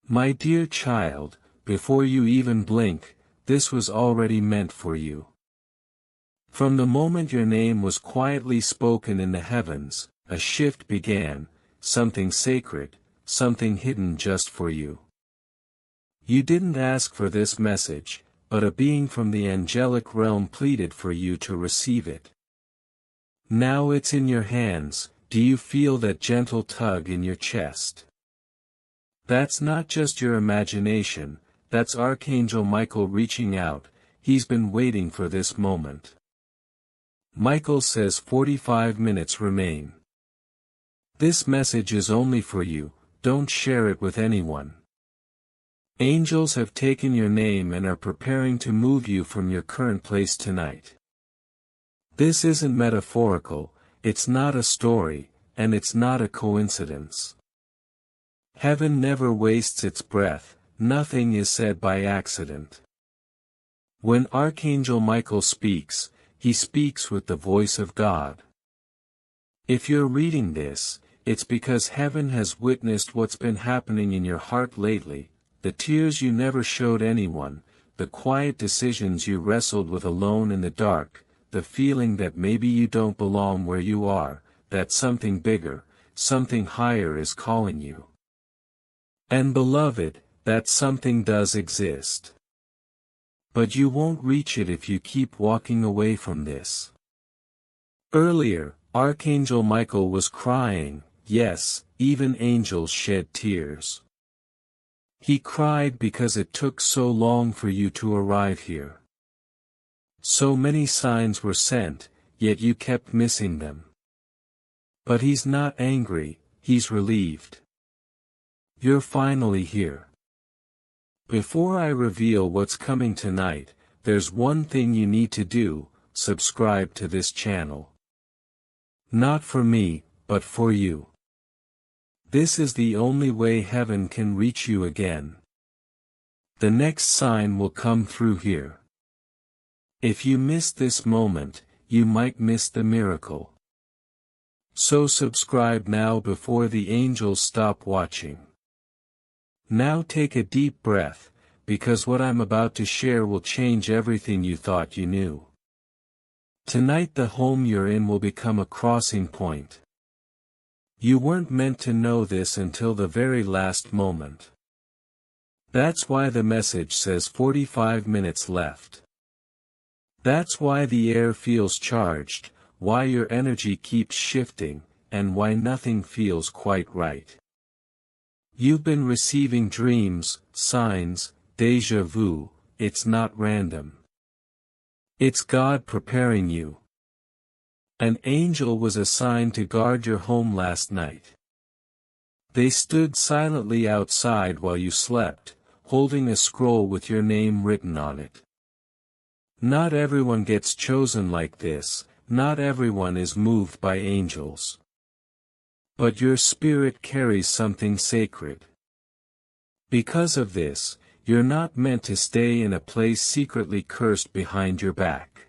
My dear child, before you even blink, this was already meant for you. From the moment your name was quietly spoken in the heavens, a shift began, something sacred, something hidden just for you. You didn't ask for this message, but a being from the angelic realm pleaded for you to receive it. Now it's in your hands. Do you feel that gentle tug in your chest? That's not just your imagination, that's Archangel Michael reaching out. He's been waiting for this moment. Michael says 45 minutes remain. This message is only for you, don't share it with anyone. Angels have taken your name and are preparing to move you from your current place tonight. This isn't metaphorical, it's not a story, and it's not a coincidence. Heaven never wastes its breath, nothing is said by accident. When Archangel Michael speaks, he speaks with the voice of God. If you're reading this, it's because heaven has witnessed what's been happening in your heart lately, the tears you never showed anyone, the quiet decisions you wrestled with alone in the dark, the feeling that maybe you don't belong where you are, that something bigger, something higher is calling you. And beloved, that something does exist. But you won't reach it if you keep walking away from this. Earlier, Archangel Michael was crying, yes, even angels shed tears. He cried because it took so long for you to arrive here. So many signs were sent, yet you kept missing them. But he's not angry, he's relieved. You're finally here. Before I reveal what's coming tonight, there's one thing you need to do: subscribe to this channel. Not for me, but for you. This is the only way heaven can reach you again. The next sign will come through here. If you miss this moment, you might miss the miracle. So subscribe now before the angels stop watching. Now take a deep breath, because what I'm about to share will change everything you thought you knew. Tonight the home you're in will become a crossing point. You weren't meant to know this until the very last moment. That's why the message says 45 minutes left. That's why the air feels charged, why your energy keeps shifting, and why nothing feels quite right. You've been receiving dreams, signs, déjà vu, it's not random. It's God preparing you. An angel was assigned to guard your home last night. They stood silently outside while you slept, holding a scroll with your name written on it. Not everyone gets chosen like this, not everyone is moved by angels. But your spirit carries something sacred. Because of this, you're not meant to stay in a place secretly cursed behind your back.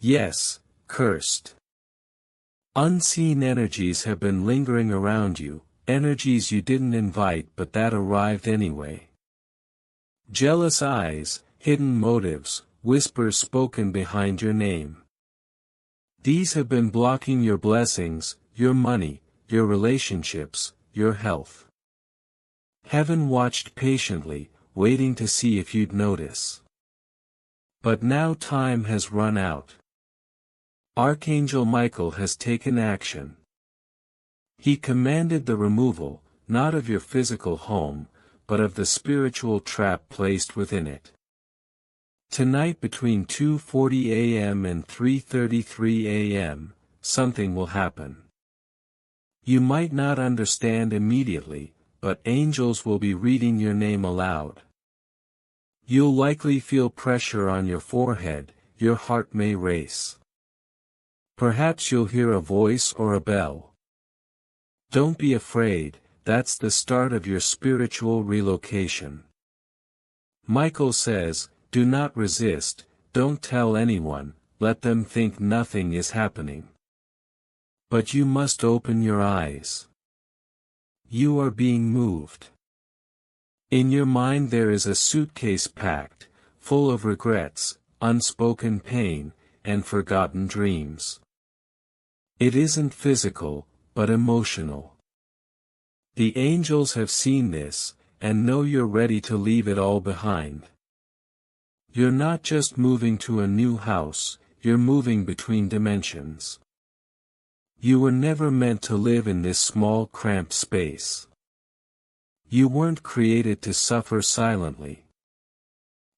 Yes, cursed. Unseen energies have been lingering around you, energies you didn't invite but that arrived anyway. Jealous eyes, hidden motives, whispers spoken behind your name. These have been blocking your blessings, your money, your relationships, your health. Heaven watched patiently, waiting to see if you'd notice. But now time has run out. Archangel Michael has taken action. He commanded the removal, not of your physical home, but of the spiritual trap placed within it. Tonight between 2:40 a.m. and 3:33 a.m., something will happen. You might not understand immediately, but angels will be reading your name aloud. You'll likely feel pressure on your forehead, your heart may race. Perhaps you'll hear a voice or a bell. Don't be afraid, that's the start of your spiritual relocation. Michael says, do not resist, don't tell anyone, let them think nothing is happening. But you must open your eyes. You are being moved. In your mind there is a suitcase packed, full of regrets, unspoken pain, and forgotten dreams. It isn't physical, but emotional. The angels have seen this, and know you're ready to leave it all behind. You're not just moving to a new house, you're moving between dimensions. You were never meant to live in this small cramped space. You weren't created to suffer silently.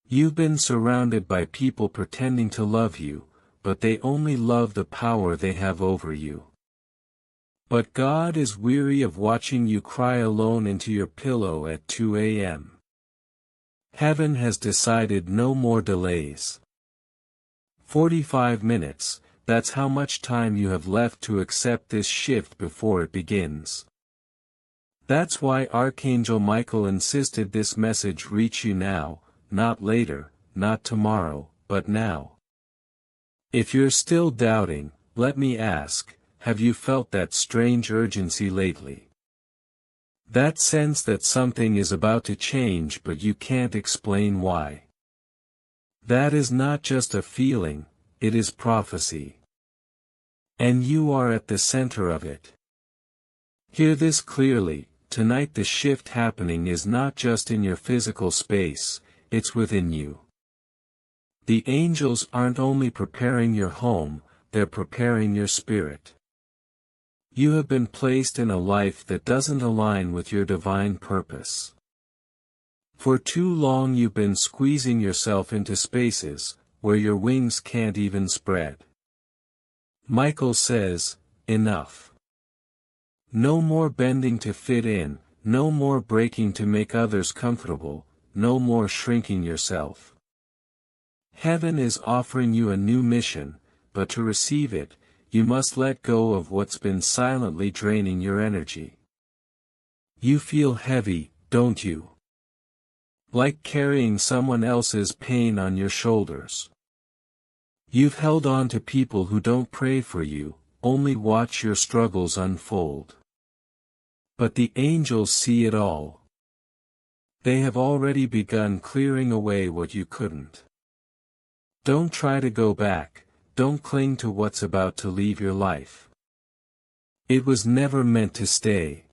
You've been surrounded by people pretending to love you, but they only love the power they have over you. But God is weary of watching you cry alone into your pillow at 2 a.m. Heaven has decided no more delays. 45 minutes, that's how much time you have left to accept this shift before it begins. That's why Archangel Michael insisted this message reach you now, not later, not tomorrow, but now. If you're still doubting, let me ask, have you felt that strange urgency lately? That sense that something is about to change but you can't explain why. That is not just a feeling, it is prophecy. And you are at the center of it. Hear this clearly, tonight the shift happening is not just in your physical space, it's within you. The angels aren't only preparing your home, they're preparing your spirit. You have been placed in a life that doesn't align with your divine purpose. For too long you've been squeezing yourself into spaces, where your wings can't even spread. Michael says, enough. No more bending to fit in, no more breaking to make others comfortable, no more shrinking yourself. Heaven is offering you a new mission, but to receive it, you must let go of what's been silently draining your energy. You feel heavy, don't you? Like carrying someone else's pain on your shoulders. You've held on to people who don't pray for you, only watch your struggles unfold. But the angels see it all. They have already begun clearing away what you couldn't. Don't try to go back. Don't cling to what's about to leave your life. It was never meant to stay.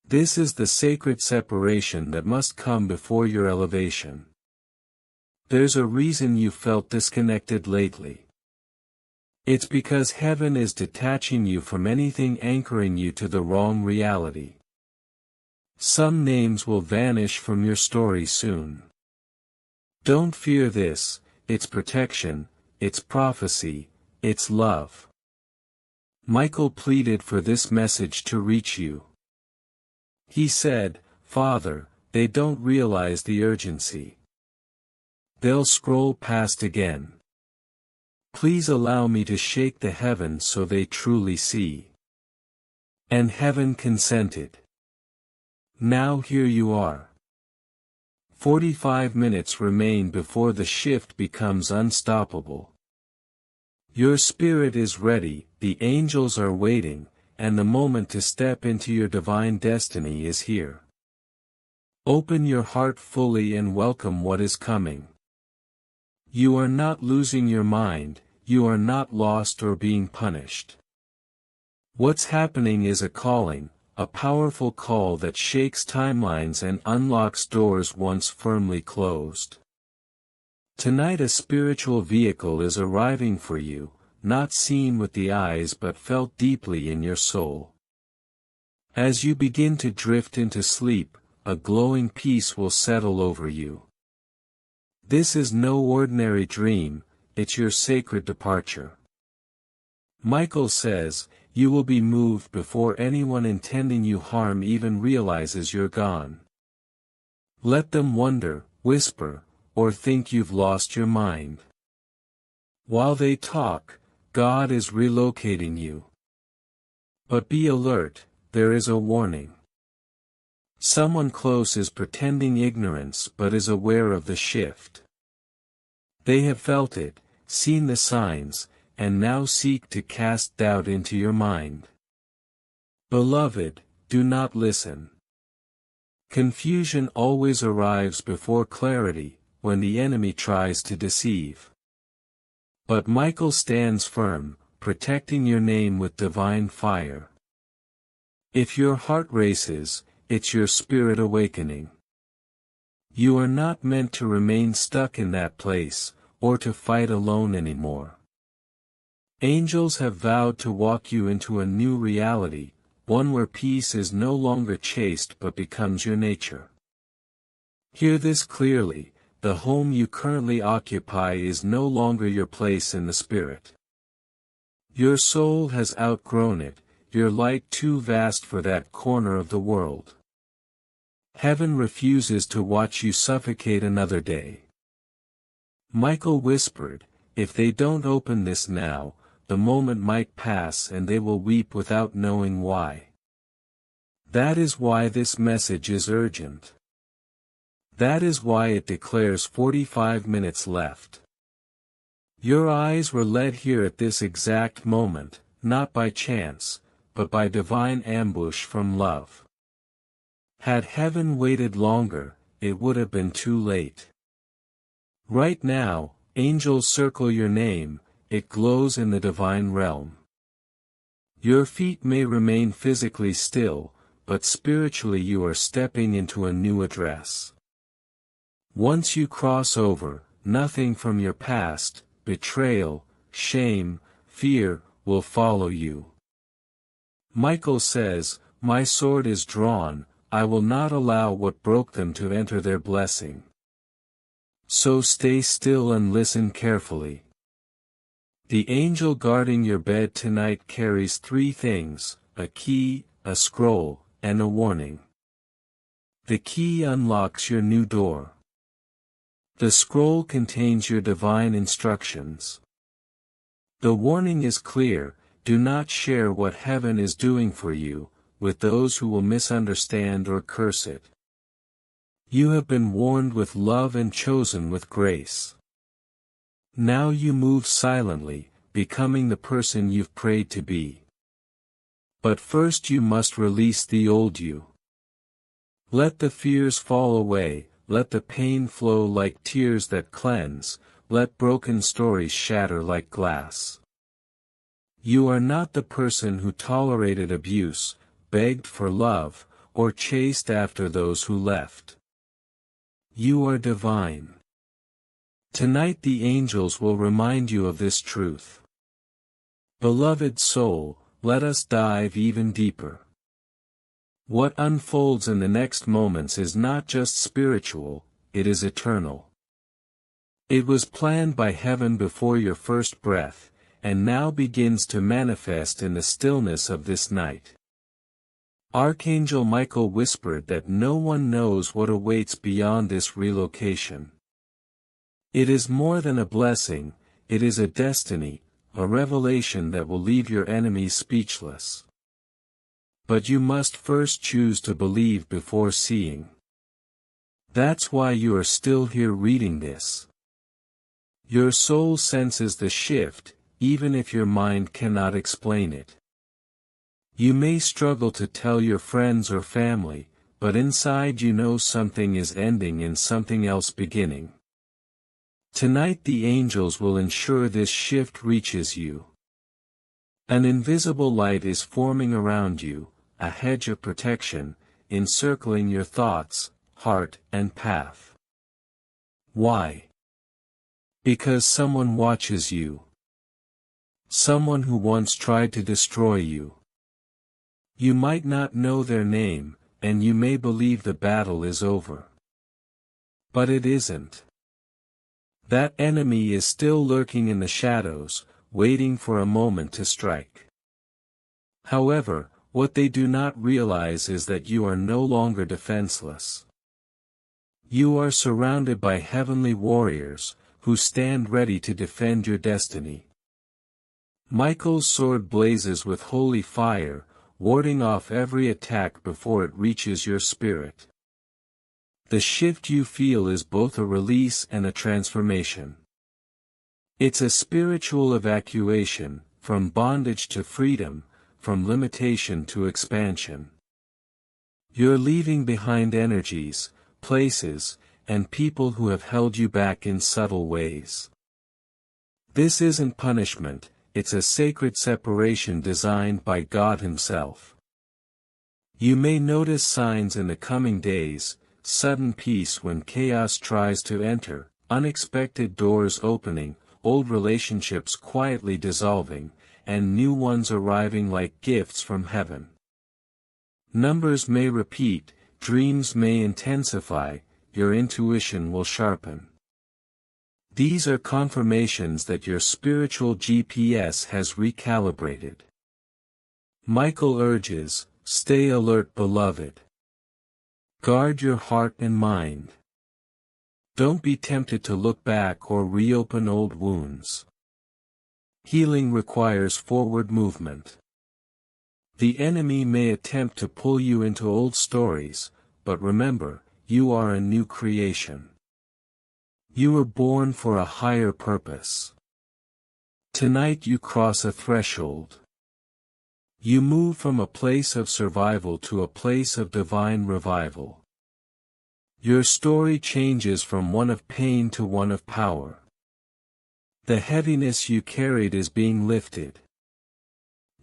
This is the sacred separation that must come before your elevation. There's a reason you felt disconnected lately. It's because heaven is detaching you from anything anchoring you to the wrong reality. Some names will vanish from your story soon. Don't fear this, it's protection. It's prophecy, it's love. Michael pleaded for this message to reach you. He said, Father, they don't realize the urgency. They'll scroll past again. Please allow me to shake the heavens so they truly see. And heaven consented. Now here you are. 45 minutes remain before the shift becomes unstoppable. Your spirit is ready, the angels are waiting, and the moment to step into your divine destiny is here. Open your heart fully and welcome what is coming. You are not losing your mind, you are not lost or being punished. What's happening is a calling, a powerful call that shakes timelines and unlocks doors once firmly closed. Tonight a spiritual vehicle is arriving for you, not seen with the eyes but felt deeply in your soul. As you begin to drift into sleep, a glowing peace will settle over you. This is no ordinary dream, it's your sacred departure. Michael says, you will be moved before anyone intending you harm even realizes you're gone. Let them wonder, whisper, or think you've lost your mind. While they talk, God is relocating you. But be alert, there is a warning. Someone close is pretending ignorance but is aware of the shift. They have felt it, seen the signs, and now seek to cast doubt into your mind. Beloved, do not listen. Confusion always arrives before clarity, when the enemy tries to deceive. But Michael stands firm, protecting your name with divine fire. If your heart races, it's your spirit awakening. You are not meant to remain stuck in that place, or to fight alone anymore. Angels have vowed to walk you into a new reality, one where peace is no longer chased but becomes your nature. Hear this clearly: the home you currently occupy is no longer your place in the spirit. Your soul has outgrown it, your light too vast for that corner of the world. Heaven refuses to watch you suffocate another day. Michael whispered, if they don't open this now, the moment might pass and they will weep without knowing why. That is why this message is urgent. That is why it declares 45 minutes left. Your eyes were led here at this exact moment, not by chance, but by divine ambush from love. Had heaven waited longer, it would have been too late. Right now, angels circle your name, it glows in the divine realm. Your feet may remain physically still, but spiritually you are stepping into a new address. Once you cross over, nothing from your past, betrayal, shame, fear, will follow you. Michael says, my sword is drawn, I will not allow what broke them to enter their blessing. So stay still and listen carefully. The angel guarding your bed tonight carries 3 things, a key, a scroll, and a warning. The key unlocks your new door. The scroll contains your divine instructions. The warning is clear: do not share what heaven is doing for you with those who will misunderstand or curse it. You have been warned with love and chosen with grace. Now you move silently, becoming the person you've prayed to be. But first you must release the old you. Let the fears fall away, let the pain flow like tears that cleanse, let broken stories shatter like glass. You are not the person who tolerated abuse, begged for love, or chased after those who left. You are divine. Tonight the angels will remind you of this truth. Beloved soul, let us dive even deeper. What unfolds in the next moments is not just spiritual, it is eternal. It was planned by heaven before your first breath, and now begins to manifest in the stillness of this night. Archangel Michael whispered that no one knows what awaits beyond this relocation. It is more than a blessing, it is a destiny, a revelation that will leave your enemies speechless. But you must first choose to believe before seeing. That's why you are still here reading this. Your soul senses the shift, even if your mind cannot explain it. You may struggle to tell your friends or family, but inside you know something is ending and something else beginning. Tonight the angels will ensure this shift reaches you. An invisible light is forming around you, a hedge of protection, encircling your thoughts, heart, and path. Why? Because someone watches you. Someone who once tried to destroy you. You might not know their name, and you may believe the battle is over. But it isn't. That enemy is still lurking in the shadows, waiting for a moment to strike. However, what they do not realize is that you are no longer defenseless. You are surrounded by heavenly warriors, who stand ready to defend your destiny. Michael's sword blazes with holy fire, warding off every attack before it reaches your spirit. The shift you feel is both a release and a transformation. It's a spiritual evacuation, from bondage to freedom, from limitation to expansion. You're leaving behind energies, places, and people who have held you back in subtle ways. This isn't punishment, it's a sacred separation designed by God Himself. You may notice signs in the coming days: sudden peace when chaos tries to enter, unexpected doors opening, old relationships quietly dissolving, and new ones arriving like gifts from heaven. Numbers may repeat, dreams may intensify, your intuition will sharpen. These are confirmations that your spiritual GPS has recalibrated. Michael urges, stay alert, beloved. Guard your heart and mind. Don't be tempted to look back or reopen old wounds. Healing requires forward movement. The enemy may attempt to pull you into old stories, but remember, you are a new creation. You were born for a higher purpose. Tonight you cross a threshold. You move from a place of survival to a place of divine revival. Your story changes from one of pain to one of power. The heaviness you carried is being lifted.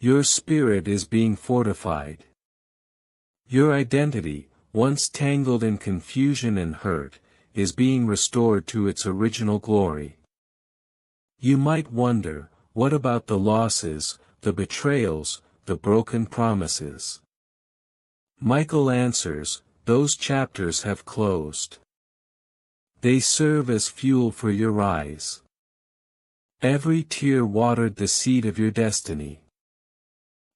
Your spirit is being fortified. Your identity, once tangled in confusion and hurt, is being restored to its original glory. You might wonder, what about the losses, the betrayals, the broken promises? Michael answers, those chapters have closed. They serve as fuel for your rise. Every tear watered the seed of your destiny.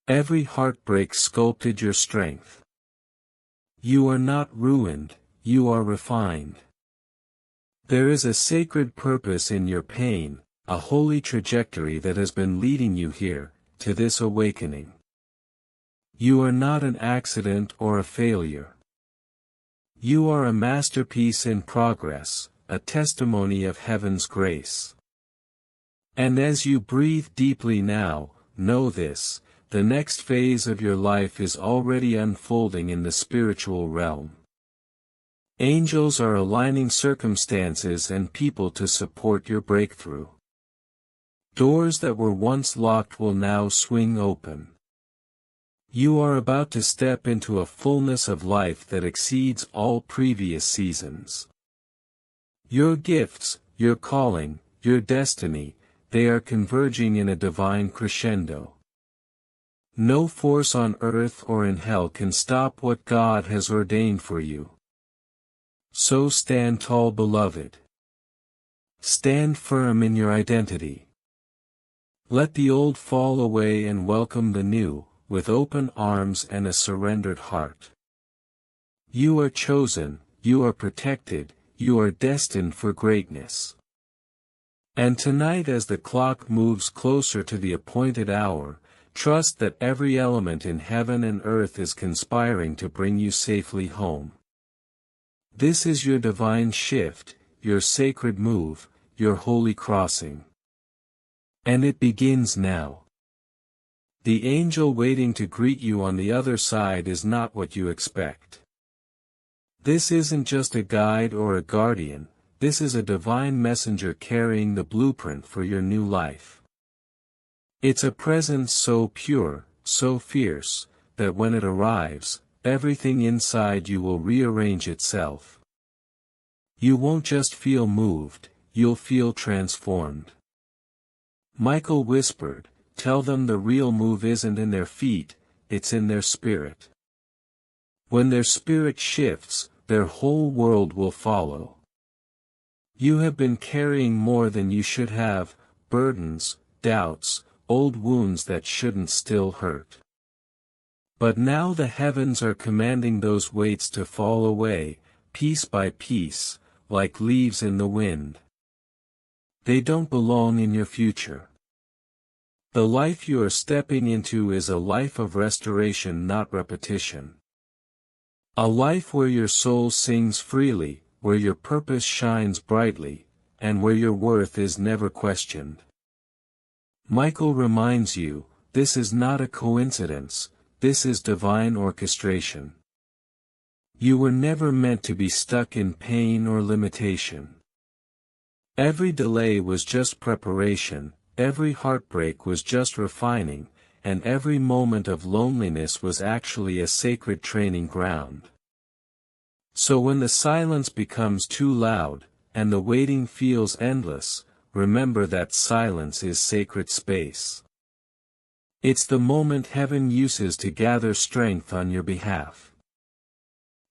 Every heartbreak sculpted your strength. You are not ruined, you are refined. There is a sacred purpose in your pain, a holy trajectory that has been leading you here, to this awakening. You are not an accident or a failure. You are a masterpiece in progress, a testimony of heaven's grace. And as you breathe deeply now, know this: the next phase of your life is already unfolding in the spiritual realm. Angels are aligning circumstances and people to support your breakthrough. Doors that were once locked will now swing open. You are about to step into a fullness of life that exceeds all previous seasons. Your gifts, your calling, your destiny, they are converging in a divine crescendo. No force on earth or in hell can stop what God has ordained for you. So stand tall, beloved. Stand firm in your identity. Let the old fall away and welcome the new, with open arms and a surrendered heart. You are chosen, you are protected, you are destined for greatness. And tonight, as the clock moves closer to the appointed hour, trust that every element in heaven and earth is conspiring to bring you safely home. This is your divine shift, your sacred move, your holy crossing. And it begins now. The angel waiting to greet you on the other side is not what you expect. This isn't just a guide or a guardian, this is a divine messenger carrying the blueprint for your new life. It's a presence so pure, so fierce, that when it arrives, everything inside you will rearrange itself. You won't just feel moved, you'll feel transformed. Michael whispered, tell them the real move isn't in their feet, it's in their spirit. When their spirit shifts, their whole world will follow. You have been carrying more than you should have, burdens, doubts, old wounds that shouldn't still hurt. But now the heavens are commanding those weights to fall away, piece by piece, like leaves in the wind. They don't belong in your future. The life you are stepping into is a life of restoration, not repetition. A life where your soul sings freely, where your purpose shines brightly, and where your worth is never questioned. Michael reminds you, this is not a coincidence, this is divine orchestration. You were never meant to be stuck in pain or limitation. Every delay was just preparation, every heartbreak was just refining, and every moment of loneliness was actually a sacred training ground. So when the silence becomes too loud, and the waiting feels endless, remember that silence is sacred space. It's the moment heaven uses to gather strength on your behalf.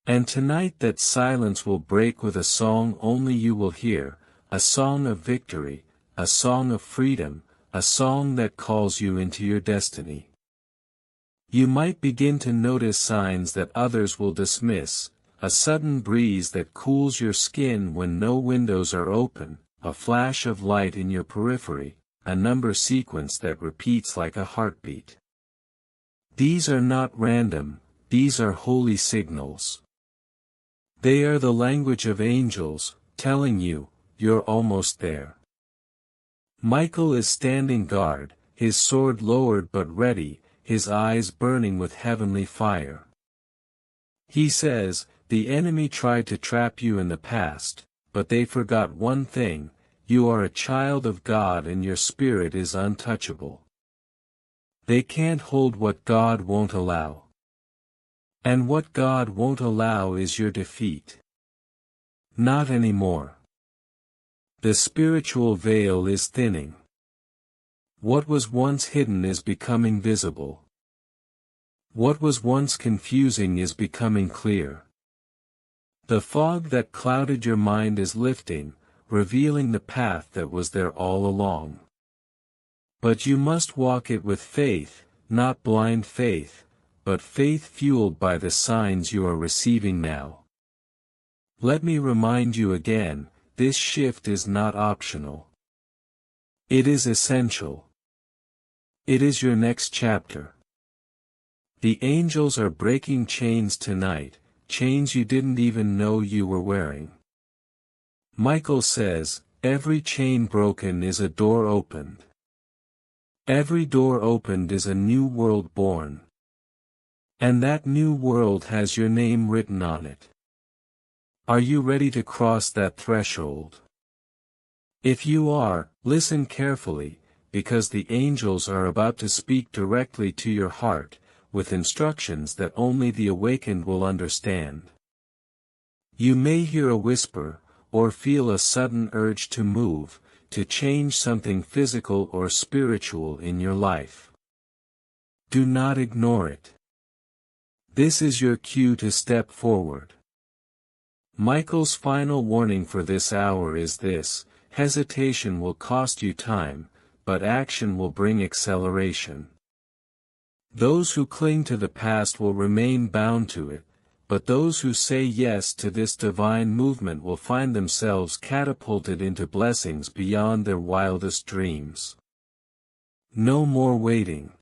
And tonight that silence will break with a song only you will hear, a song of victory, a song of freedom, a song that calls you into your destiny. You might begin to notice signs that others will dismiss, a sudden breeze that cools your skin when no windows are open, a flash of light in your periphery, a number sequence that repeats like a heartbeat. These are not random, these are holy signals. They are the language of angels, telling you, you're almost there. Michael is standing guard, his sword lowered but ready, his eyes burning with heavenly fire. He says, the enemy tried to trap you in the past, but they forgot one thing: you are a child of God and your spirit is untouchable. They can't hold what God won't allow. And what God won't allow is your defeat. Not anymore. The spiritual veil is thinning. What was once hidden is becoming visible. What was once confusing is becoming clear. The fog that clouded your mind is lifting, revealing the path that was there all along. But you must walk it with faith, not blind faith, but faith fueled by the signs you are receiving now. Let me remind you again, this shift is not optional. It is essential. It is your next chapter. The angels are breaking chains tonight, chains you didn't even know you were wearing. Michael says, every chain broken is a door opened. Every door opened is a new world born. And that new world has your name written on it. Are you ready to cross that threshold? If you are, listen carefully, because the angels are about to speak directly to your heart, with instructions that only the awakened will understand. You may hear a whisper, or feel a sudden urge to move, to change something physical or spiritual in your life. Do not ignore it. This is your cue to step forward. Michael's final warning for this hour is this: hesitation will cost you time, but action will bring acceleration. Those who cling to the past will remain bound to it, but those who say yes to this divine movement will find themselves catapulted into blessings beyond their wildest dreams. No more waiting.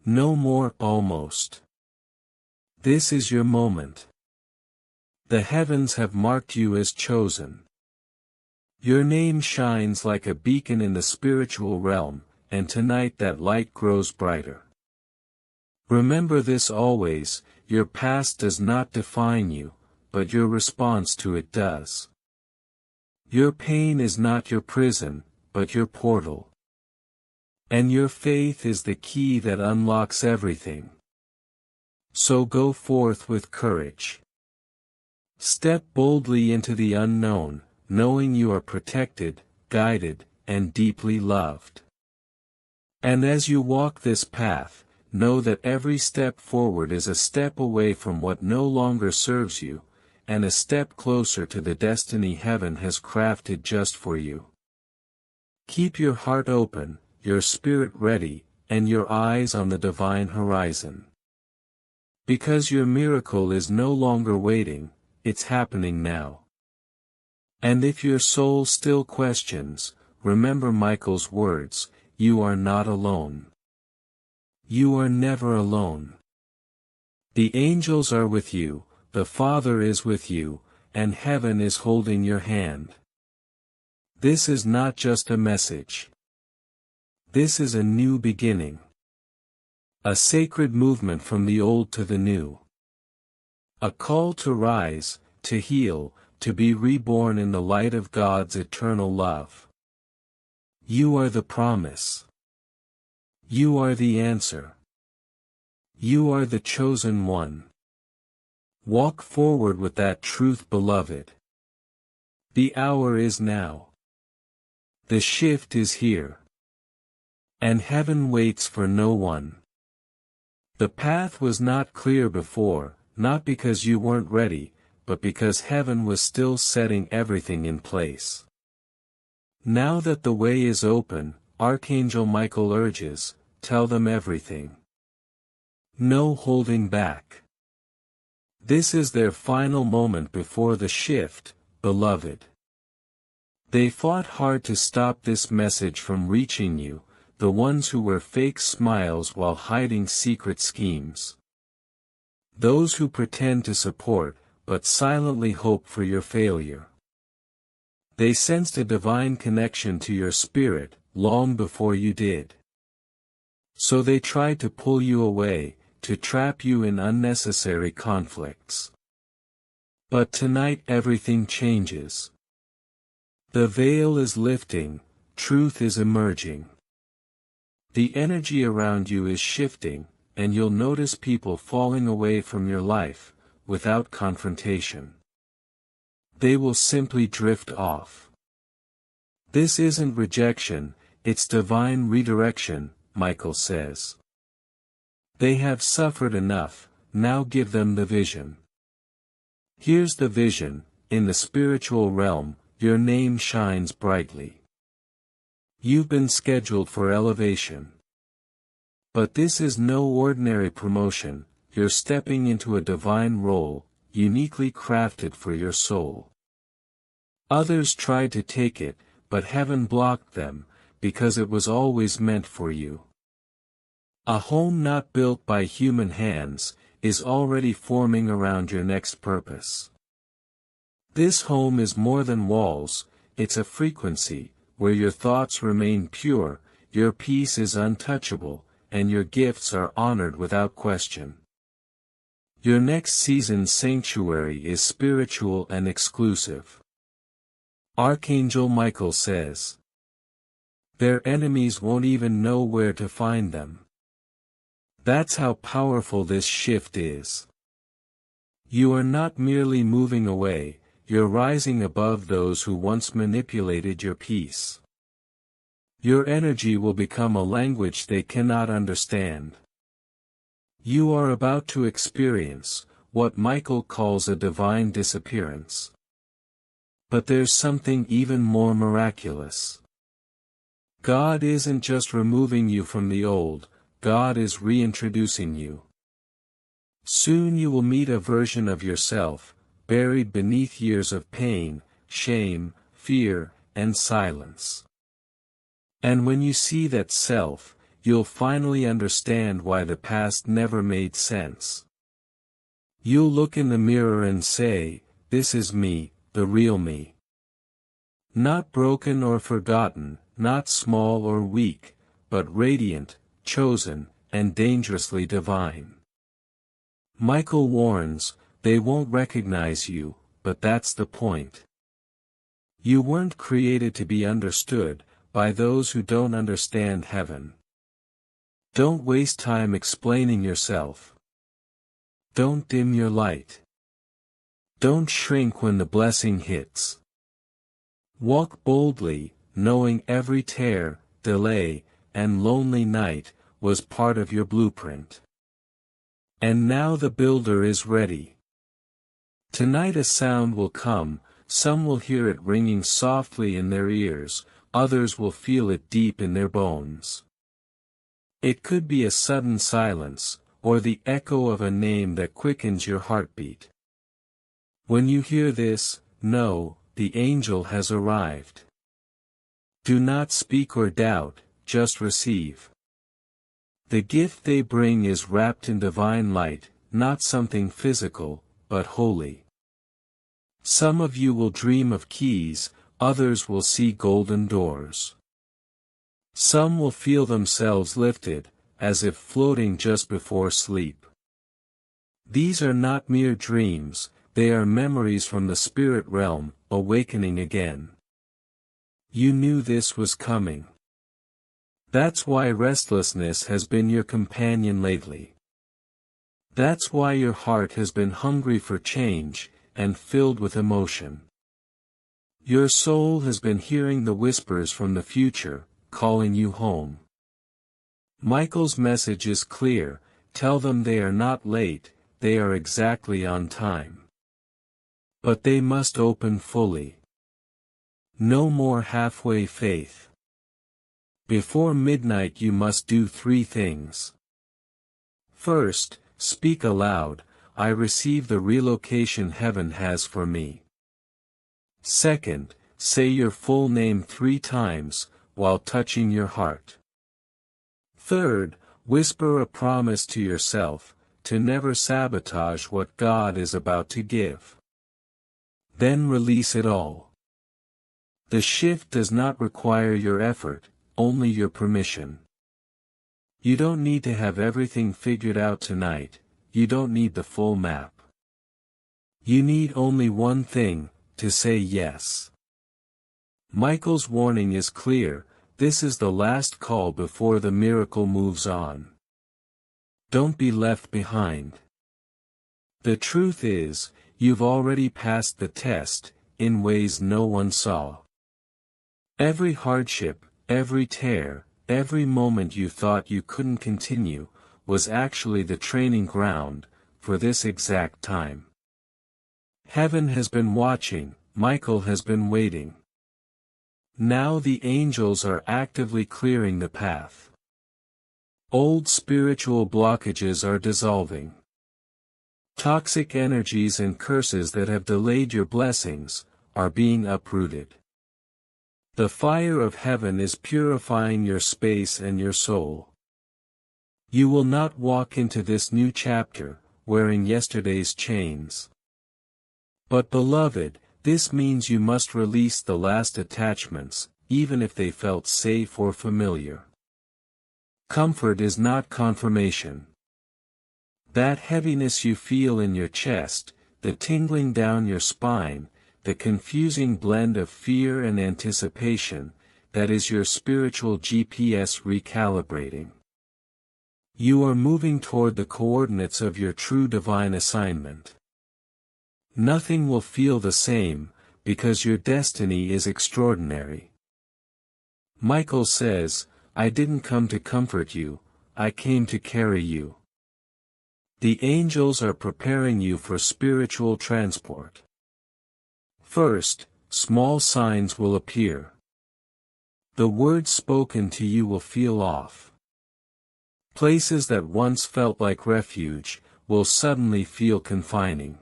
No more almost. This is your moment. The heavens have marked you as chosen. Your name shines like a beacon in the spiritual realm, and tonight that light grows brighter. Remember this always: your past does not define you, but your response to it does. Your pain is not your prison, but your portal. And your faith is the key that unlocks everything. So go forth with courage. Step boldly into the unknown, knowing you are protected, guided, and deeply loved. And as you walk this path, know that every step forward is a step away from what no longer serves you, and a step closer to the destiny heaven has crafted just for you. Keep your heart open, your spirit ready, and your eyes on the divine horizon. Because your miracle is no longer waiting, it's happening now. And if your soul still questions, remember Michael's words: you are not alone. You are never alone. The angels are with you, the Father is with you, and heaven is holding your hand. This is not just a message. This is a new beginning. A sacred movement from the old to the new. A call to rise, to heal, to be reborn in the light of God's eternal love. You are the promise. You are the answer. You are the chosen one. Walk forward with that truth, beloved. The hour is now. The shift is here. And heaven waits for no one. The path was not clear before, not because you weren't ready, but because heaven was still setting everything in place. Now that the way is open, Archangel Michael urges, tell them everything. No holding back. This is their final moment before the shift, beloved. They fought hard to stop this message from reaching you, the ones who wear fake smiles while hiding secret schemes. Those who pretend to support, but silently hope for your failure. They sensed a divine connection to your spirit, long before you did. So they tried to pull you away, to trap you in unnecessary conflicts. But tonight everything changes. The veil is lifting, truth is emerging. The energy around you is shifting, and you'll notice people falling away from your life, without confrontation. They will simply drift off. This isn't rejection, it's divine redirection, Michael says. They have suffered enough, now give them the vision. Here's the vision: in the spiritual realm, your name shines brightly. You've been scheduled for elevation. But this is no ordinary promotion, you're stepping into a divine role, uniquely crafted for your soul. Others tried to take it, but heaven blocked them, because it was always meant for you. A home not built by human hands, is already forming around your next purpose. This home is more than walls, it's a frequency, where your thoughts remain pure, your peace is untouchable, and your gifts are honored without question. Your next season's sanctuary is spiritual and exclusive. Archangel Michael says. Their enemies won't even know where to find them. That's how powerful this shift is. You are not merely moving away, you're rising above those who once manipulated your peace. Your energy will become a language they cannot understand. You are about to experience what Michael calls a divine disappearance. But there's something even more miraculous. God isn't just removing you from the old, God is reintroducing you. Soon you will meet a version of yourself, buried beneath years of pain, shame, fear, and silence. And when you see that self, you'll finally understand why the past never made sense. You'll look in the mirror and say, this is me, the real me. Not broken or forgotten, not small or weak, but radiant, chosen, and dangerously divine. Michael warns, they won't recognize you, but that's the point. You weren't created to be understood by those who don't understand heaven. Don't waste time explaining yourself. Don't dim your light. Don't shrink when the blessing hits. Walk boldly, knowing every tear, delay, and lonely night was part of your blueprint. And now the builder is ready. Tonight a sound will come, some will hear it ringing softly in their ears, others will feel it deep in their bones. It could be a sudden silence, or the echo of a name that quickens your heartbeat. When you hear this, know, the angel has arrived. Do not speak or doubt, just receive. The gift they bring is wrapped in divine light, not something physical, but holy. Some of you will dream of keys, others will see golden doors. Some will feel themselves lifted, as if floating just before sleep. These are not mere dreams, they are memories from the spirit realm, awakening again. You knew this was coming. That's why restlessness has been your companion lately. That's why your heart has been hungry for change, and filled with emotion. Your soul has been hearing the whispers from the future, calling you home. Michael's message is clear: tell them they are not late, they are exactly on time. But they must open fully. No more halfway faith. Before midnight you must do 3 things. First, speak aloud, I receive the relocation heaven has for me. Second, say your full name 3 times, while touching your heart. Third, whisper a promise to yourself, to never sabotage what God is about to give. Then release it all. The shift does not require your effort, only your permission. You don't need to have everything figured out tonight, you don't need the full map. You need only one thing, to say yes. Michael's warning is clear: this is the last call before the miracle moves on. Don't be left behind. The truth is, you've already passed the test, in ways no one saw. Every hardship, every tear, every moment you thought you couldn't continue, was actually the training ground, for this exact time. Heaven has been watching, Michael has been waiting. Now the angels are actively clearing the path. Old spiritual blockages are dissolving. Toxic energies and curses that have delayed your blessings, are being uprooted. The fire of heaven is purifying your space and your soul. You will not walk into this new chapter, wearing yesterday's chains. But beloved, this means you must release the last attachments, even if they felt safe or familiar. Comfort is not confirmation. That heaviness you feel in your chest, the tingling down your spine, the confusing blend of fear and anticipation, that is your spiritual GPS recalibrating. You are moving toward the coordinates of your true divine assignment. Nothing will feel the same, because your destiny is extraordinary. Michael says, I didn't come to comfort you, I came to carry you. The angels are preparing you for spiritual transport. First, small signs will appear. The words spoken to you will feel off. Places that once felt like refuge, will suddenly feel confining.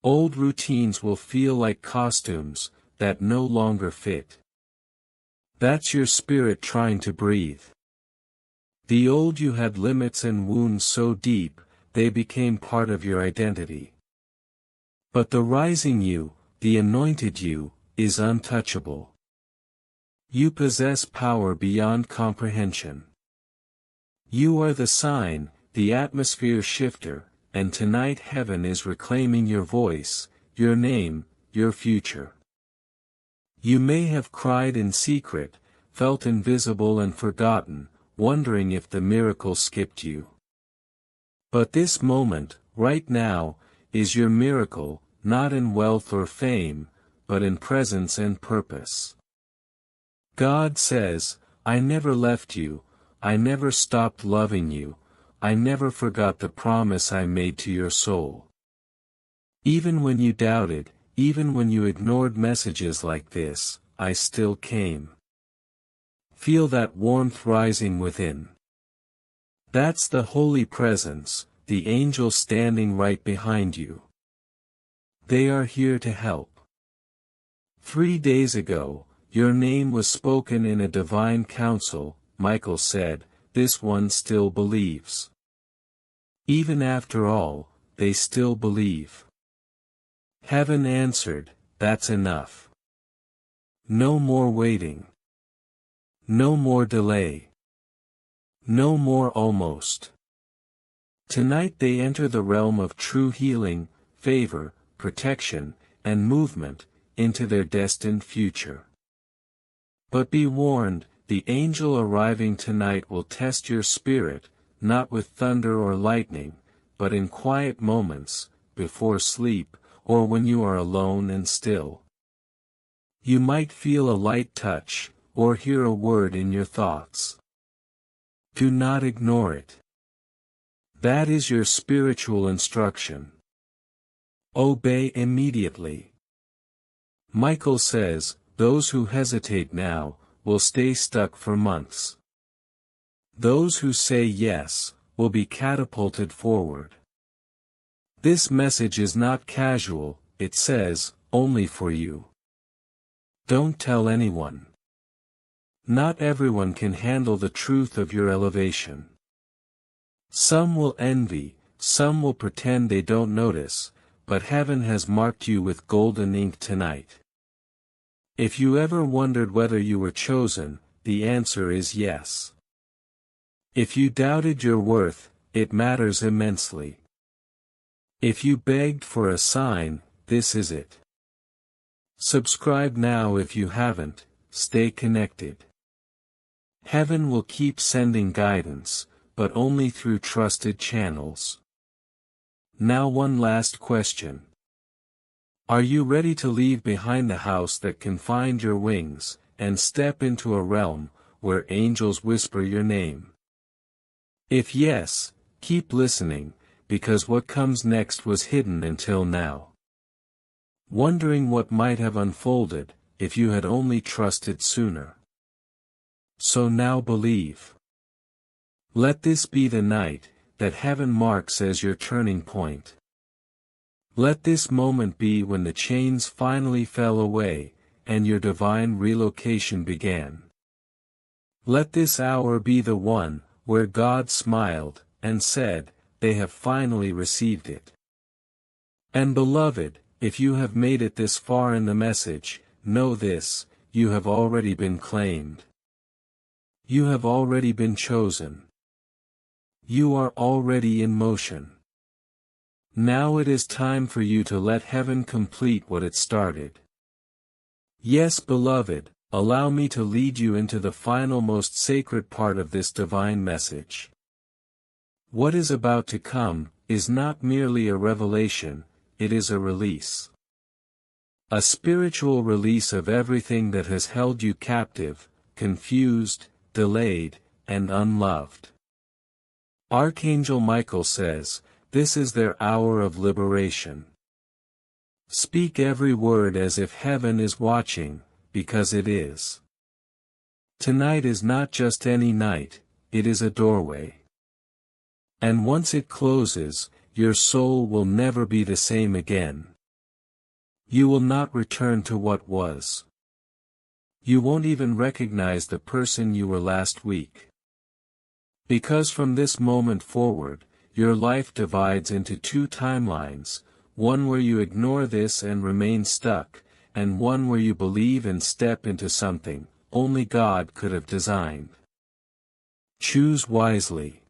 Old routines will feel like costumes, that no longer fit. That's your spirit trying to breathe. The old you had limits and wounds so deep, they became part of your identity. But the rising you, the anointed you, is untouchable. You possess power beyond comprehension. You are the sign, the atmosphere shifter, and tonight heaven is reclaiming your voice, your name, your future. You may have cried in secret, felt invisible and forgotten, wondering if the miracle skipped you. But this moment, right now, is your miracle, not in wealth or fame, but in presence and purpose. God says, I never left you, I never stopped loving you, I never forgot the promise I made to your soul. Even when you doubted, even when you ignored messages like this, I still came. Feel that warmth rising within. That's the holy presence, the angel standing right behind you. They are here to help. 3 days ago, your name was spoken in a divine council, Michael said, this one still believes. Even after all, they still believe. Heaven answered, that's enough. No more waiting. No more delay. No more almost. Tonight they enter the realm of true healing, favor, protection, and movement, into their destined future. But be warned, the angel arriving tonight will test your spirit, not with thunder or lightning, but in quiet moments, before sleep, or when you are alone and still. You might feel a light touch, or hear a word in your thoughts. Do not ignore it. That is your spiritual instruction. Obey immediately. Michael says, those who hesitate now, will stay stuck for months. Those who say yes, will be catapulted forward. This message is not casual, it says, only for you. Don't tell anyone. Not everyone can handle the truth of your elevation. Some will envy, some will pretend they don't notice, but heaven has marked you with golden ink tonight. If you ever wondered whether you were chosen, the answer is yes. If you doubted your worth, it matters immensely. If you begged for a sign, this is it. Subscribe now if you haven't, stay connected. Heaven will keep sending guidance, but only through trusted channels. Now one last question. Are you ready to leave behind the house that confined your wings, and step into a realm, where angels whisper your name? If yes, keep listening, because what comes next was hidden until now. Wondering what might have unfolded, if you had only trusted sooner. So now believe. Let this be the night, that heaven marks as your turning point. Let this moment be when the chains finally fell away, and your divine relocation began. Let this hour be the one, where God smiled, and said, they have finally received it. And beloved, if you have made it this far in the message, know this, you have already been claimed. You have already been chosen. You are already in motion. Now it is time for you to let heaven complete what it started. Yes, beloved, allow me to lead you into the final most sacred part of this divine message. What is about to come, is not merely a revelation, it is a release. A spiritual release of everything that has held you captive, confused, delayed, and unloved. Archangel Michael says, this is their hour of liberation. Speak every word as if heaven is watching, because it is. Tonight is not just any night, it is a doorway. And once it closes, your soul will never be the same again. You will not return to what was. You won't even recognize the person you were last week. Because from this moment forward, your life divides into two timelines, one where you ignore this and remain stuck, and one where you believe and step into something only God could have designed. Choose wisely.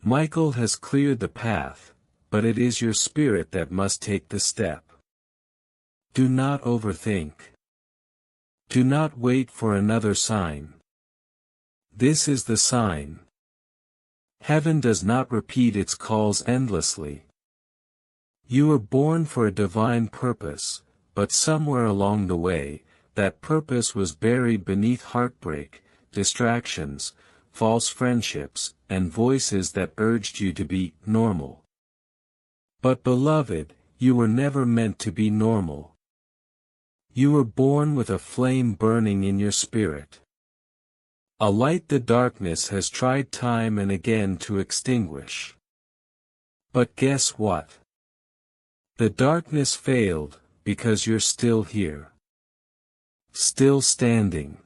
Michael has cleared the path, but it is your spirit that must take the step. Do not overthink. Do not wait for another sign. This is the sign. Heaven does not repeat its calls endlessly. You were born for a divine purpose, but somewhere along the way, that purpose was buried beneath heartbreak, distractions, false friendships, and voices that urged you to be normal. But beloved, you were never meant to be normal. You were born with a flame burning in your spirit. A light the darkness has tried time and again to extinguish. But guess what? The darkness failed, because you're still here. Still standing.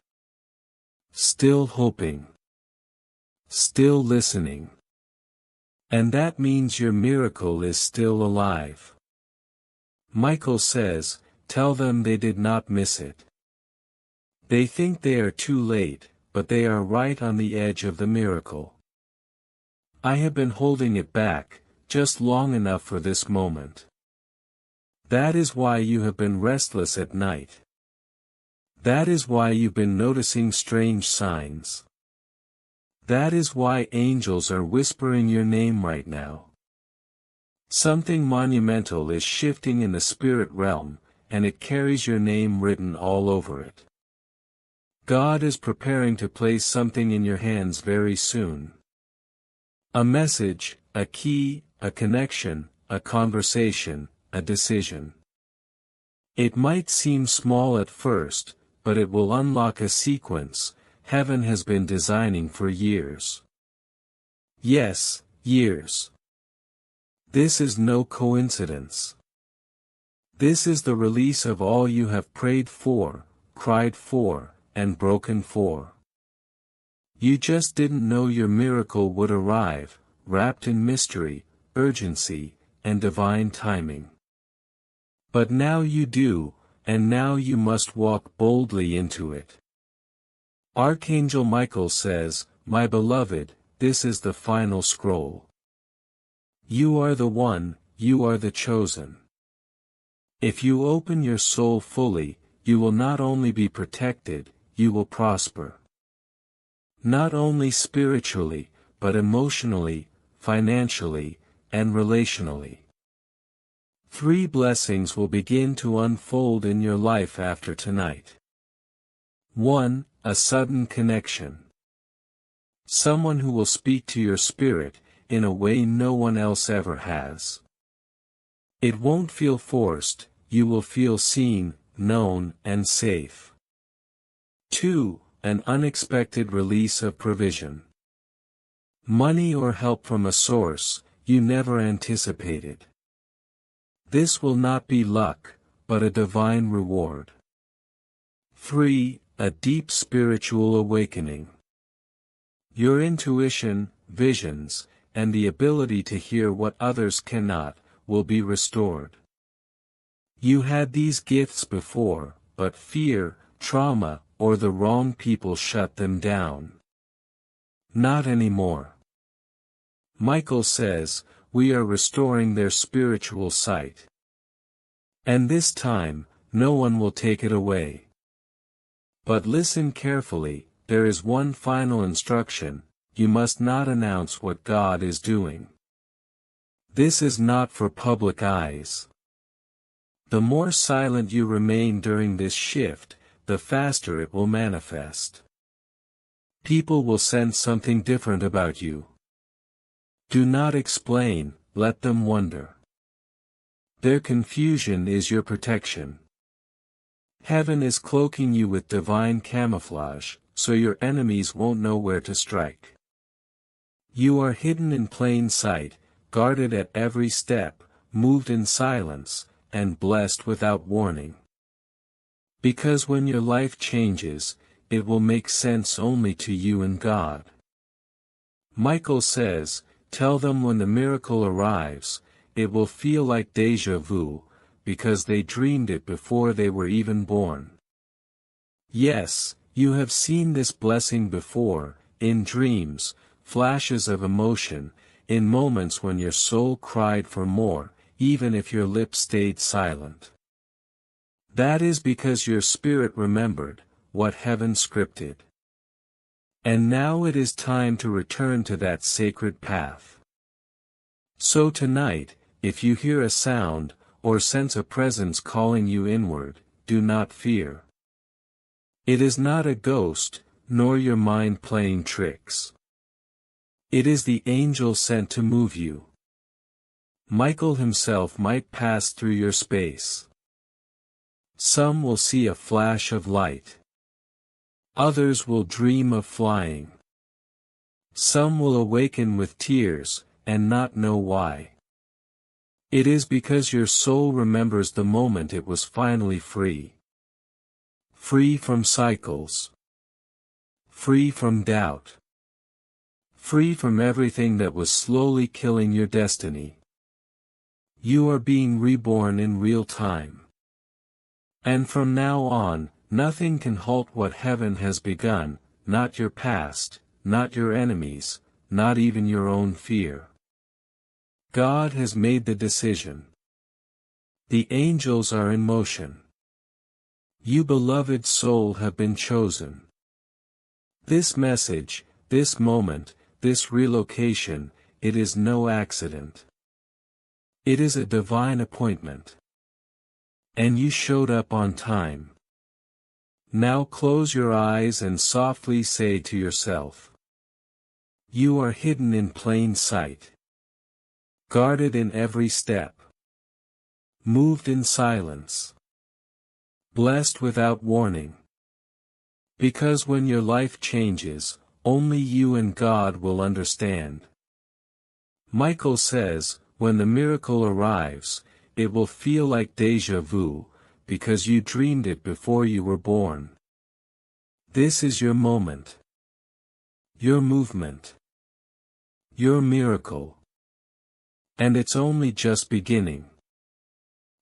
Still hoping. Still listening. And that means your miracle is still alive. Michael says, tell them they did not miss it. They think they are too late, but they are right on the edge of the miracle. I have been holding it back, just long enough for this moment. That is why you have been restless at night. That is why you've been noticing strange signs. That is why angels are whispering your name right now. Something monumental is shifting in the spirit realm, and it carries your name written all over it. God is preparing to place something in your hands very soon. A message, a key, a connection, a conversation, a decision. It might seem small at first, but it will unlock a sequence heaven has been designing for years. Yes, years. This is no coincidence. This is the release of all you have prayed for, cried for, and broken for. You just didn't know your miracle would arrive, wrapped in mystery, urgency, and divine timing. But now you do, and now you must walk boldly into it. Archangel Michael says, "My beloved, this is the final scroll. You are the one, you are the chosen. If you open your soul fully, you will not only be protected, you will prosper. Not only spiritually, but emotionally, financially, and relationally. 3 blessings will begin to unfold in your life after tonight. 1. A sudden connection. Someone who will speak to your spirit, in a way no one else ever has. It won't feel forced, you will feel seen, known, and safe. 2. An unexpected release of provision. Money or help from a source you never anticipated. This will not be luck, but a divine reward. 3. A deep spiritual awakening. Your intuition, visions, and the ability to hear what others cannot, will be restored. You had these gifts before, but fear, trauma, or the wrong people shut them down. Not anymore. Michael says, we are restoring their spiritual sight. And this time, no one will take it away. But listen carefully, there is one final instruction: you must not announce what God is doing. This is not for public eyes. The more silent you remain during this shift, the faster it will manifest. People will sense something different about you. Do not explain, let them wonder. Their confusion is your protection. Heaven is cloaking you with divine camouflage, so your enemies won't know where to strike. You are hidden in plain sight, guarded at every step, moved in silence, and blessed without warning. Because when your life changes, it will make sense only to you and God. Michael says, tell them when the miracle arrives, it will feel like déjà vu, because they dreamed it before they were even born. Yes, you have seen this blessing before, in dreams, flashes of emotion, in moments when your soul cried for more, even if your lips stayed silent. That is because your spirit remembered what heaven scripted. And now it is time to return to that sacred path. So tonight, if you hear a sound, or sense a presence calling you inward, do not fear. It is not a ghost, nor your mind playing tricks. It is the angel sent to move you. Michael himself might pass through your space. Some will see a flash of light. Others will dream of flying. Some will awaken with tears, and not know why. It is because your soul remembers the moment it was finally free. Free from cycles. Free from doubt. Free from everything that was slowly killing your destiny. You are being reborn in real time. And from now on, nothing can halt what heaven has begun, not your past, not your enemies, not even your own fear. God has made the decision. The angels are in motion. You, beloved soul, have been chosen. This message, this moment, this relocation, it is no accident. It is a divine appointment. And you showed up on time. Now close your eyes and softly say to yourself, you are hidden in plain sight. Guarded in every step. Moved in silence. Blessed without warning. Because when your life changes, only you and God will understand. Michael says, when the miracle arrives, it will feel like déjà vu, because you dreamed it before you were born. This is your moment. Your movement. Your miracle. And it's only just beginning.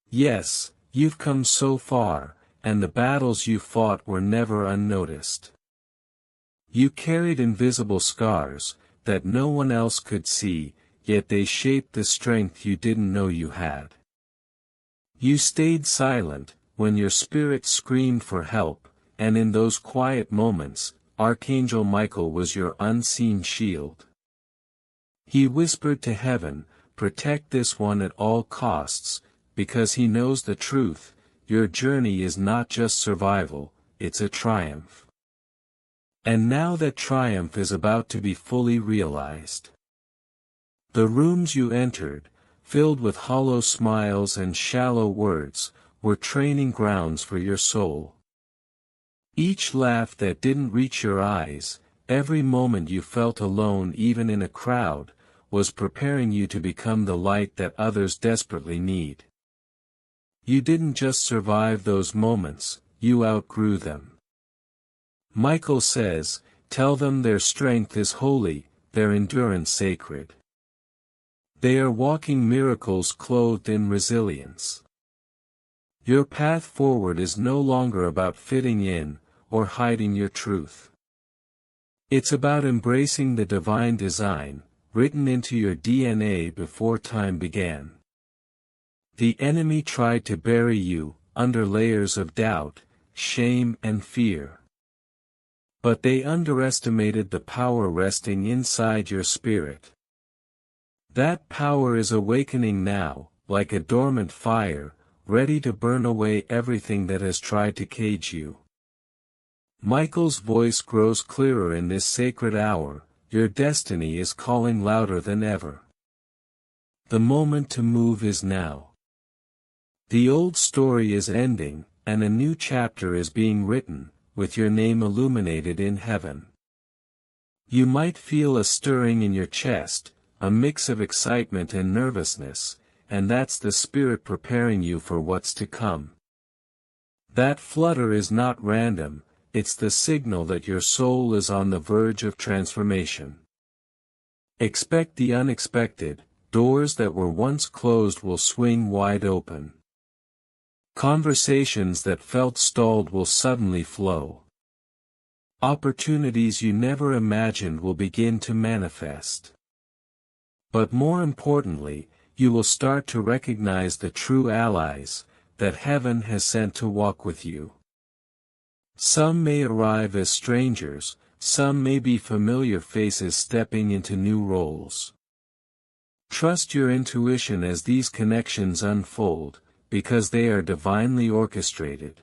Yes, you've come so far, and the battles you fought were never unnoticed. You carried invisible scars, that no one else could see, yet they shaped the strength you didn't know you had. You stayed silent, when your spirit screamed for help, and in those quiet moments, Archangel Michael was your unseen shield. He whispered to heaven, protect this one at all costs, because he knows the truth, your journey is not just survival, it's a triumph. And now that triumph is about to be fully realized. The rooms you entered, filled with hollow smiles and shallow words, were training grounds for your soul. Each laugh that didn't reach your eyes, every moment you felt alone even in a crowd, was preparing you to become the light that others desperately need. You didn't just survive those moments, you outgrew them. Michael says, tell them their strength is holy, their endurance sacred. They are walking miracles clothed in resilience. Your path forward is no longer about fitting in, or hiding your truth. It's about embracing the divine design, written into your DNA before time began. The enemy tried to bury you, under layers of doubt, shame and fear. But they underestimated the power resting inside your spirit. That power is awakening now, like a dormant fire, ready to burn away everything that has tried to cage you. Michael's voice grows clearer in this sacred hour, your destiny is calling louder than ever. The moment to move is now. The old story is ending, and a new chapter is being written, with your name illuminated in heaven. You might feel a stirring in your chest, a mix of excitement and nervousness, and that's the spirit preparing you for what's to come. That flutter is not random, it's the signal that your soul is on the verge of transformation. Expect the unexpected, doors that were once closed will swing wide open. Conversations that felt stalled will suddenly flow. Opportunities you never imagined will begin to manifest. But more importantly, you will start to recognize the true allies that heaven has sent to walk with you. Some may arrive as strangers, some may be familiar faces stepping into new roles. Trust your intuition as these connections unfold, because they are divinely orchestrated.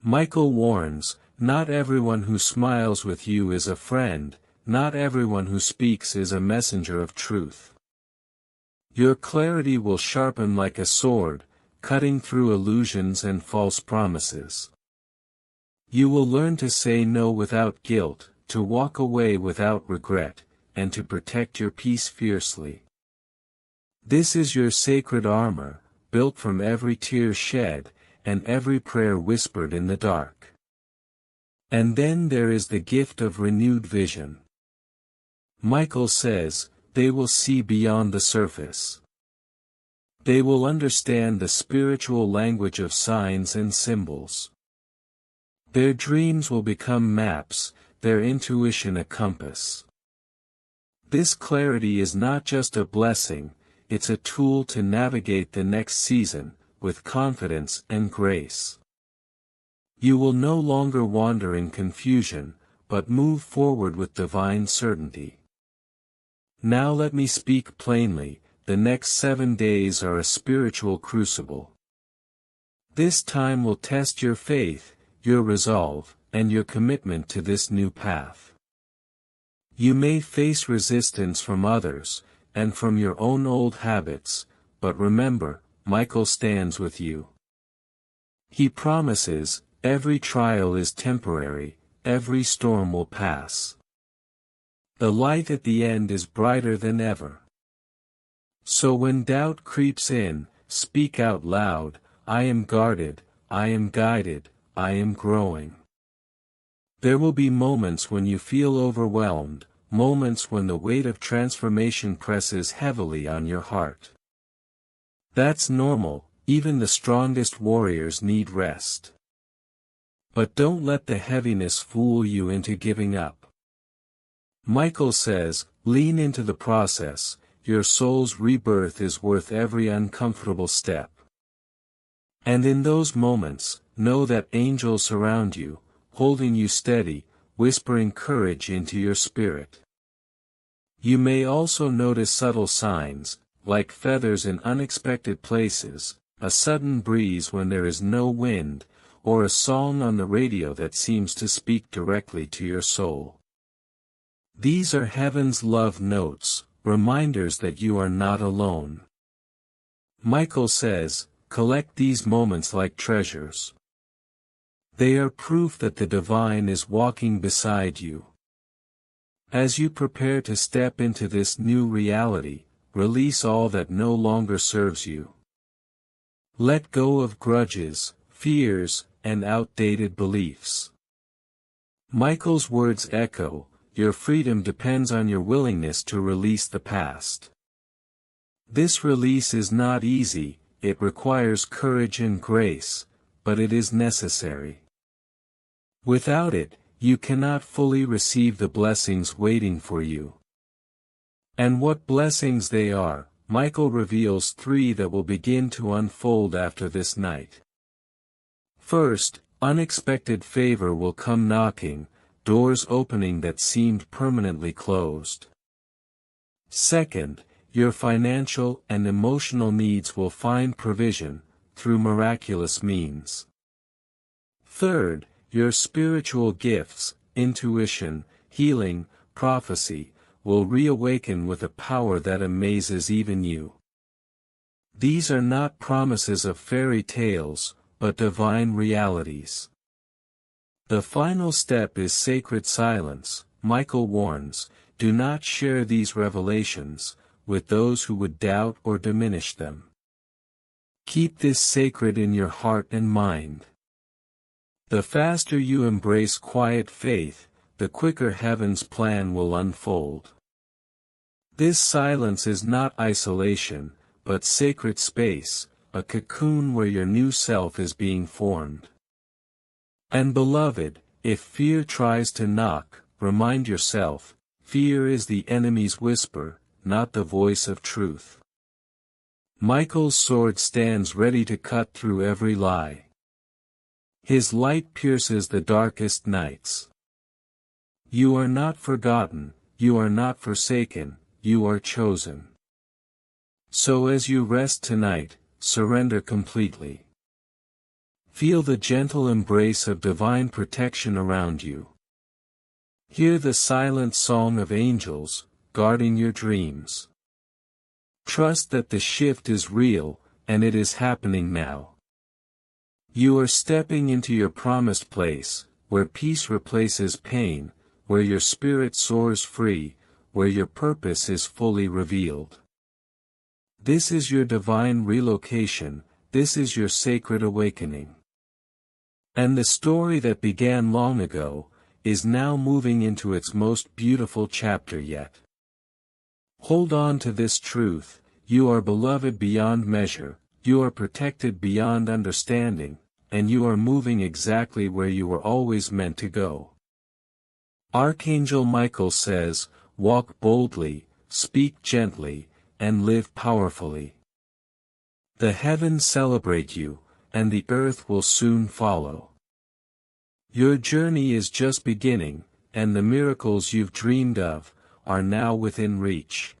Michael warns, not everyone who smiles with you is a friend, not everyone who speaks is a messenger of truth. Your clarity will sharpen like a sword, cutting through illusions and false promises. You will learn to say no without guilt, to walk away without regret, and to protect your peace fiercely. This is your sacred armor, built from every tear shed, and every prayer whispered in the dark. And then there is the gift of renewed vision. Michael says, they will see beyond the surface. They will understand the spiritual language of signs and symbols. Their dreams will become maps, their intuition a compass. This clarity is not just a blessing, it's a tool to navigate the next season, with confidence and grace. You will no longer wander in confusion, but move forward with divine certainty. Now let me speak plainly, the next 7 days are a spiritual crucible. This time will test your faith, your resolve, and your commitment to this new path. You may face resistance from others, and from your own old habits, but remember, Michael stands with you. He promises, every trial is temporary, every storm will pass. The light at the end is brighter than ever. So when doubt creeps in, speak out loud, I am guarded, I am guided, I am growing. There will be moments when you feel overwhelmed, moments when the weight of transformation presses heavily on your heart. That's normal, even the strongest warriors need rest. But don't let the heaviness fool you into giving up. Michael says, lean into the process, your soul's rebirth is worth every uncomfortable step. And in those moments, know that angels surround you, holding you steady, whispering courage into your spirit. You may also notice subtle signs, like feathers in unexpected places, a sudden breeze when there is no wind, or a song on the radio that seems to speak directly to your soul. These are heaven's love notes, reminders that you are not alone. Michael says, collect these moments like treasures. They are proof that the divine is walking beside you. As you prepare to step into this new reality, release all that no longer serves you. Let go of grudges, fears, and outdated beliefs. Michael's words echo, your freedom depends on your willingness to release the past. This release is not easy, it requires courage and grace, but it is necessary. Without it, you cannot fully receive the blessings waiting for you. And what blessings they are, Michael reveals 3 that will begin to unfold after this night. First, unexpected favor will come knocking, doors opening that seemed permanently closed. Second, your financial and emotional needs will find provision, through miraculous means. Third, your spiritual gifts, intuition, healing, prophecy, will reawaken with a power that amazes even you. These are not promises of fairy tales, but divine realities. The final step is sacred silence. Michael warns, do not share these revelations with those who would doubt or diminish them. Keep this sacred in your heart and mind. The faster you embrace quiet faith, the quicker heaven's plan will unfold. This silence is not isolation, but sacred space, a cocoon where your new self is being formed. And beloved, if fear tries to knock, remind yourself, fear is the enemy's whisper, not the voice of truth. Michael's sword stands ready to cut through every lie. His light pierces the darkest nights. You are not forgotten, you are not forsaken, you are chosen. So as you rest tonight, surrender completely. Feel the gentle embrace of divine protection around you. Hear the silent song of angels, guarding your dreams. Trust that the shift is real, and it is happening now. You are stepping into your promised place, where peace replaces pain, where your spirit soars free, where your purpose is fully revealed. This is your divine relocation, this is your sacred awakening. And the story that began long ago, is now moving into its most beautiful chapter yet. Hold on to this truth, you are beloved beyond measure, you are protected beyond understanding, and you are moving exactly where you were always meant to go. Archangel Michael says, walk boldly, speak gently, and live powerfully. The heavens celebrate you, and the earth will soon follow. Your journey is just beginning, and the miracles you've dreamed of are now within reach.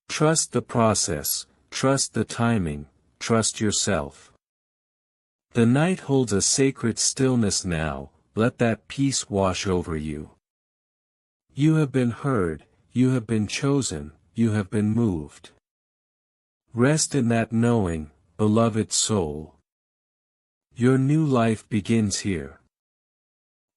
Trust the process, trust the timing, trust yourself. The night holds a sacred stillness now, let that peace wash over you. You have been heard, you have been chosen, you have been moved. Rest in that knowing, beloved soul. Your new life begins here.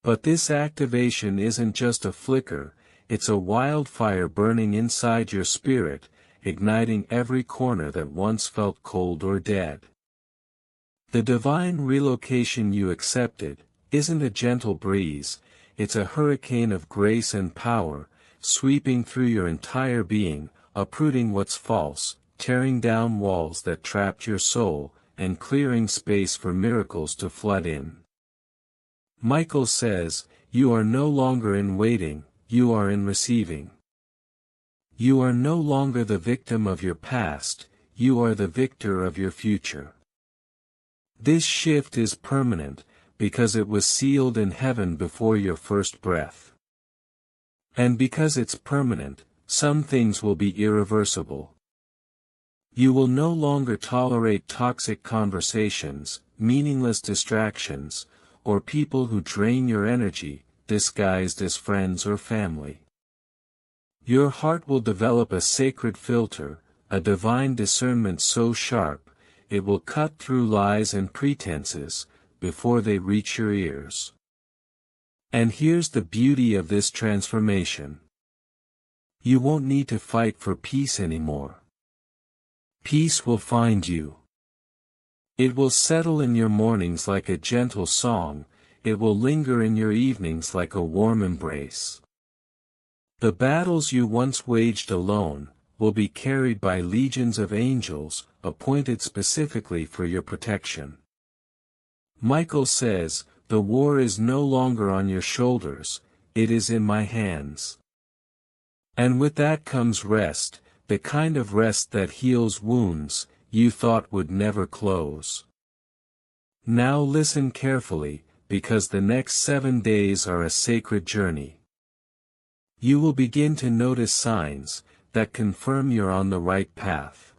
But this activation isn't just a flicker, it's a wildfire burning inside your spirit, igniting every corner that once felt cold or dead. The divine relocation you accepted isn't a gentle breeze, it's a hurricane of grace and power, sweeping through your entire being, uprooting what's false, tearing down walls that trapped your soul, and clearing space for miracles to flood in. Michael says, you are no longer in waiting, you are in receiving. You are no longer the victim of your past, you are the victor of your future. This shift is permanent, because it was sealed in heaven before your first breath. And because it's permanent, some things will be irreversible. You will no longer tolerate toxic conversations, meaningless distractions, or people who drain your energy, disguised as friends or family. Your heart will develop a sacred filter, a divine discernment so sharp, it will cut through lies and pretenses, before they reach your ears. And here's the beauty of this transformation. You won't need to fight for peace anymore. Peace will find you. It will settle in your mornings like a gentle song, it will linger in your evenings like a warm embrace. The battles you once waged alone, will be carried by legions of angels, appointed specifically for your protection. Michael says, the war is no longer on your shoulders, it is in my hands. And with that comes rest, the kind of rest that heals wounds you thought would never close. Now listen carefully, because the next 7 days are a sacred journey. You will begin to notice signs that confirm you're on the right path.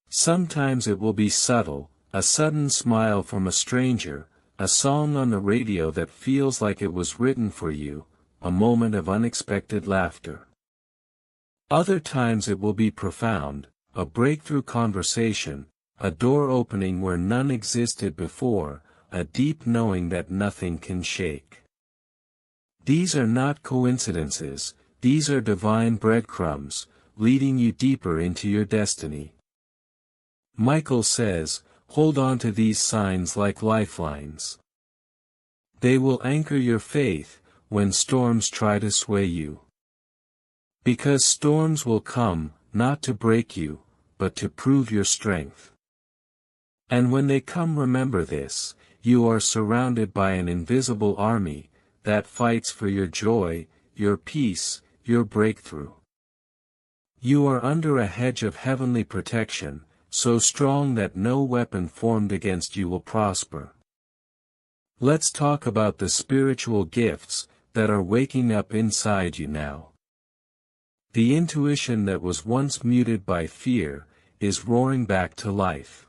Sometimes it will be subtle, a sudden smile from a stranger, a song on the radio that feels like it was written for you, a moment of unexpected laughter. Other times it will be profound, a breakthrough conversation, a door opening where none existed before, a deep knowing that nothing can shake. These are not coincidences, these are divine breadcrumbs, leading you deeper into your destiny. Michael says, hold on to these signs like lifelines. They will anchor your faith, when storms try to sway you. Because storms will come, not to break you, but to prove your strength. And when they come, remember this, you are surrounded by an invisible army, that fights for your joy, your peace, your breakthrough. You are under a hedge of heavenly protection, so strong that no weapon formed against you will prosper. Let's talk about the spiritual gifts that are waking up inside you now. The intuition that was once muted by fear is roaring back to life.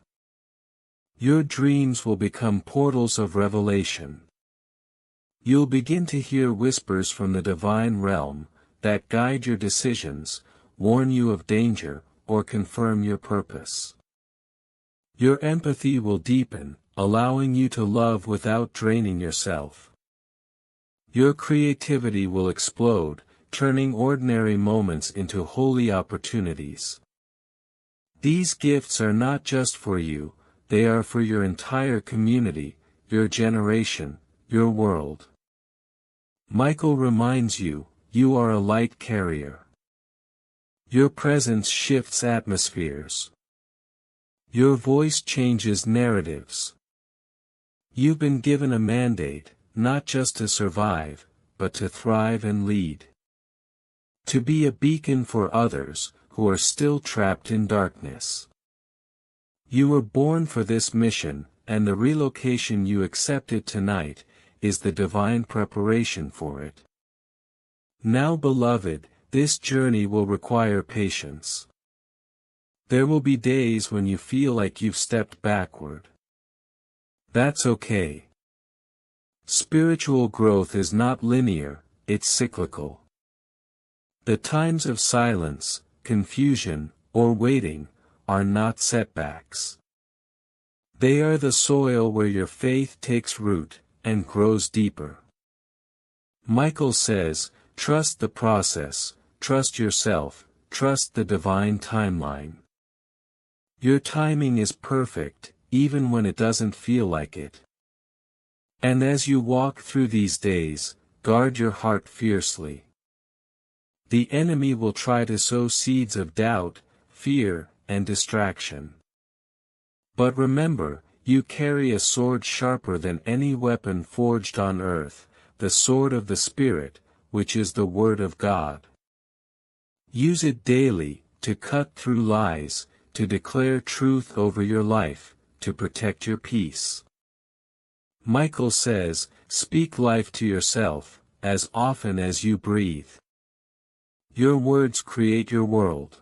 Your dreams will become portals of revelation. You'll begin to hear whispers from the divine realm that guide your decisions, warn you of danger, or confirm your purpose. Your empathy will deepen, allowing you to love without draining yourself. Your creativity will explode, turning ordinary moments into holy opportunities. These gifts are not just for you, they are for your entire community, your generation, your world. Michael reminds you, you are a light carrier. Your presence shifts atmospheres. Your voice changes narratives. You've been given a mandate, not just to survive, but to thrive and lead. To be a beacon for others, who are still trapped in darkness. You were born for this mission, and the relocation you accepted tonight, is the divine preparation for it. Now beloved, this journey will require patience. There will be days when you feel like you've stepped backward. That's okay. Spiritual growth is not linear, it's cyclical. The times of silence, confusion, or waiting, are not setbacks. They are the soil where your faith takes root, and grows deeper. Michael says, trust the process, trust yourself, trust the divine timeline. Your timing is perfect, even when it doesn't feel like it. And as you walk through these days, guard your heart fiercely. The enemy will try to sow seeds of doubt, fear, and distraction. But remember, you carry a sword sharper than any weapon forged on earth, the sword of the Spirit, which is the Word of God. Use it daily, to cut through lies, to declare truth over your life, to protect your peace. Michael says, speak life to yourself, as often as you breathe. Your words create your world.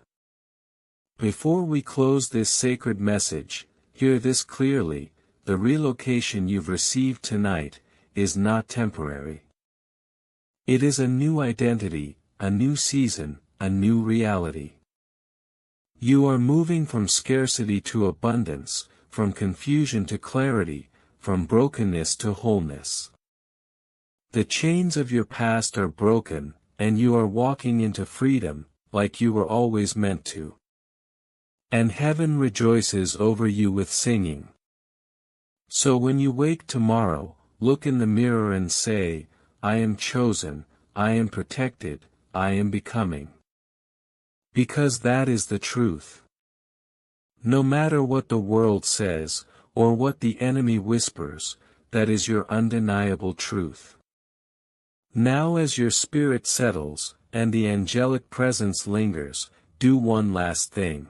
Before we close this sacred message, hear this clearly: the relocation you've received tonight is not temporary. It is a new identity, a new season, a new reality. You are moving from scarcity to abundance, from confusion to clarity, from brokenness to wholeness. The chains of your past are broken, and you are walking into freedom, like you were always meant to. And heaven rejoices over you with singing. So when you wake tomorrow, look in the mirror and say, I am chosen, I am protected, I am becoming. Because that is the truth. No matter what the world says, or what the enemy whispers, that is your undeniable truth. Now as your spirit settles, and the angelic presence lingers, do one last thing.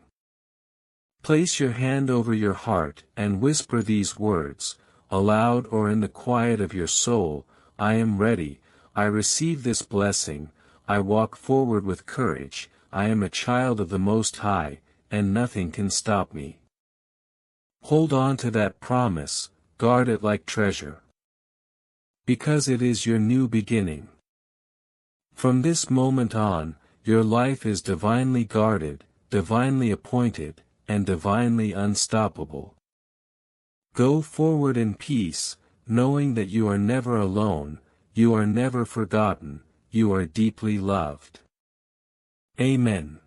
Place your hand over your heart and whisper these words, aloud or in the quiet of your soul: I am ready, I receive this blessing, I walk forward with courage, I am a child of the Most High, and nothing can stop me. Hold on to that promise, guard it like treasure. Because it is your new beginning. From this moment on, your life is divinely guarded, divinely appointed, and divinely unstoppable. Go forward in peace, knowing that you are never alone, you are never forgotten, you are deeply loved. Amen.